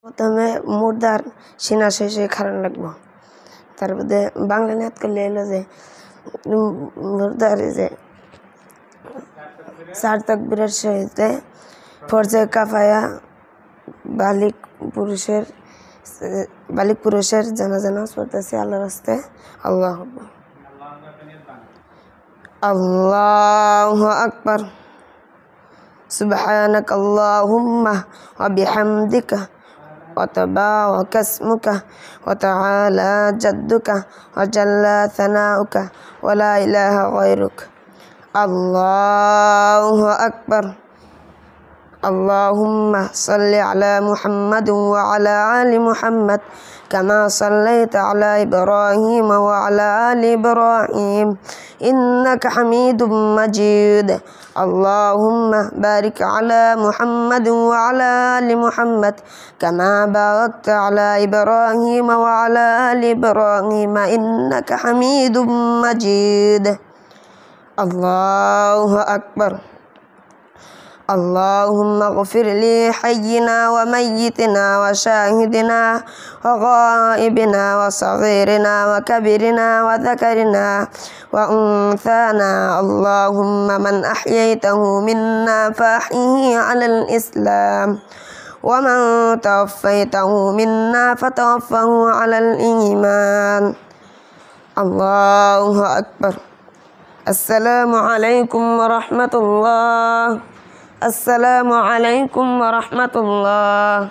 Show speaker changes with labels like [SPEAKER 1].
[SPEAKER 1] প্রথমে মুর্দার সিনা শেষে খারান লাগবো। তারপরে বাংলা নিয়াত করলে এলো যে মুর্দার যে 4 তাকবীরের সহিতে ফরজে কাফায়া বালিক পুরুষের জানাজা নামাজ পড়তেছে আল্লাহর রাস্তায়। আল্লাহু আকবার, আল্লাহু আকবার, সুবহানাক আল্লাহুম্মা ওয়া বিহামদিকা ওয়া তাবারাকা ইসমুকা ওয়া তাআলা জাদ্দুকা ওয়া জাল্লা সানাউকা ওয়া লা ইলাহা গায়রুক। আল্লাহু আকবার। আল্লাহুম্মা সাল্লি আলা মুহাম্মাদিন ওয়া আলা আলি মুহাম্মাদ কামা সাল্লাইতা আলা ইব্রাহিম ওয়া আলা আলি ইব্রাহিম ইন্নাকা হামিদুম মাজিদ। আল্লাহুম্মা বারিক আলা মুহাম্মাদিন ওয়া আলা আলি মুহাম্মাদ কামা বারাকতা আলা ইব্রাহিম ওয়া আলা আলি ইব্রাহিম ইন্নাকা হামিদুম মাজিদ। আল্লাহু আকবার। اللهم اغفر لحينا وميتنا وشاهدنا وغائبنا وصغيرنا وكبرنا وذكرنا وأنثانا. اللهم من أحييته منا فأحيه على الإسلام ومن توفيته منا فتوفه على الإيمان. الله أكبر. السلام عليكم ورحمة الله. السلام عليكم ورحمة الله.